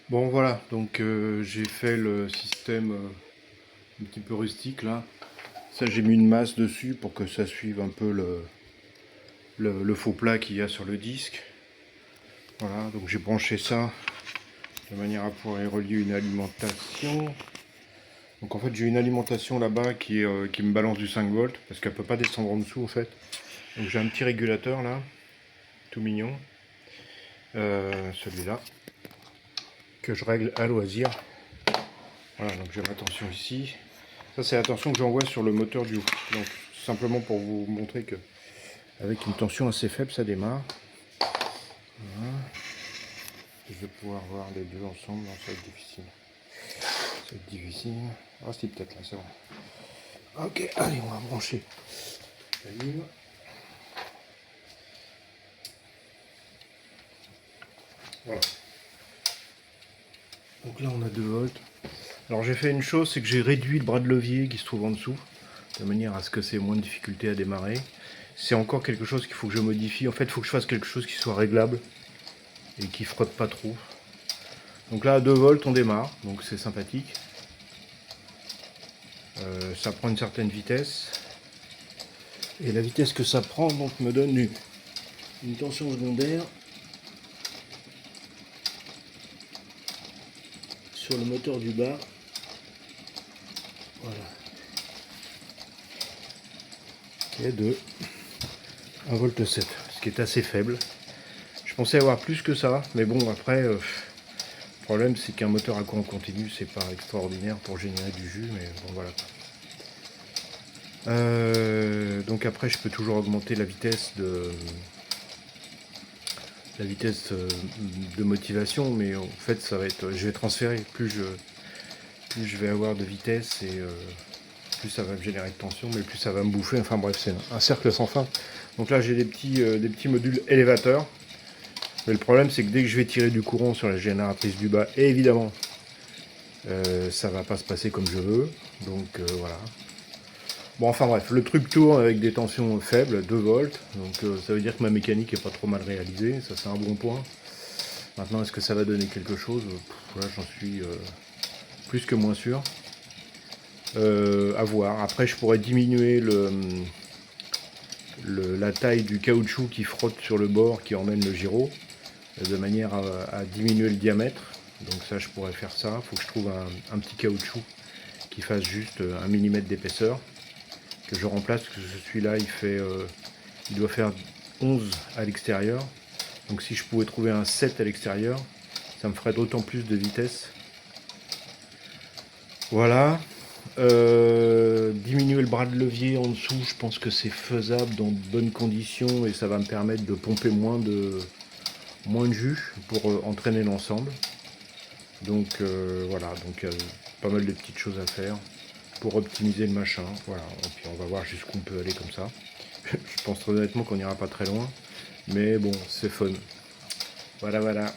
Bon voilà, donc j'ai fait le système un petit peu rustique là. Ça j'ai mis une masse dessus pour que ça suive un peu le faux plat qu'il y a sur le disque. Voilà, donc j'ai branché ça de manière à pouvoir y relier une alimentation. Donc en fait j'ai une alimentation là-bas qui me balance du 5 volts parce qu'elle peut pas descendre en dessous en fait. Donc j'ai un petit régulateur là, tout mignon. Celui-là, que je règle à loisir. Voilà, donc j'ai ma tension ici. Ça c'est la tension que j'envoie sur le moteur du haut. Donc simplement pour vous montrer que avec une tension assez faible ça démarre. Voilà. Je vais pouvoir voir les deux ensemble, non, ça va être difficile. Ça va être difficile. Ah si, peut-être là, c'est bon. Ok, allez, on va brancher la ligne. Voilà. Donc là on a 2 volts. Alors j'ai fait une chose, c'est que j'ai réduit le bras de levier qui se trouve en dessous, de manière à ce que c'est moins de difficulté à démarrer. C'est encore quelque chose qu'il faut que je modifie. En fait, il faut que je fasse quelque chose qui soit réglable et qui frotte pas trop. Donc là à 2 volts on démarre, donc c'est sympathique. Ça prend une certaine vitesse. Et la vitesse que ça prend donc me donne une tension secondaire sur le moteur du bas. Voilà. Qui est de 1,7 V, ce qui est assez faible. Je pensais avoir plus que ça, mais bon après, le problème c'est qu'un moteur à courant continu c'est pas extraordinaire pour générer du jus, mais bon voilà. Donc après je peux toujours augmenter la vitesse de motivation, mais en fait ça va être, je vais transférer, plus je vais avoir de vitesse et plus ça va me générer de tension, mais plus ça va me bouffer. Enfin bref, c'est un cercle sans fin. Donc là j'ai des petits modules élévateurs, mais le problème c'est que dès que je vais tirer du courant sur la génératrice du bas, et évidemment ça va pas se passer comme je veux, donc voilà. Bon, enfin bref, le truc tourne avec des tensions faibles, 2 volts, donc ça veut dire que ma mécanique est pas trop mal réalisée, ça c'est un bon point. Maintenant, est-ce que ça va donner quelque chose? Là, j'en suis plus que moins sûr. À voir. Après, je pourrais diminuer la taille du caoutchouc qui frotte sur le bord, qui emmène le gyro, de manière à diminuer le diamètre. Donc ça, je pourrais faire ça. Il faut que je trouve un petit caoutchouc qui fasse juste 1 mm d'épaisseur, que je remplace, parce que celui-là, il doit faire 11 à l'extérieur. Donc si je pouvais trouver un 7 à l'extérieur, ça me ferait d'autant plus de vitesse. Voilà. Diminuer le bras de levier en dessous, je pense que c'est faisable dans de bonnes conditions et ça va me permettre de pomper moins de jus pour entraîner l'ensemble. Donc voilà, donc pas mal de petites choses à faire pour optimiser le machin. Voilà, et puis on va voir jusqu'où on peut aller comme ça. Je pense très honnêtement qu'on n'ira pas très loin, mais bon, c'est fun. Voilà, voilà.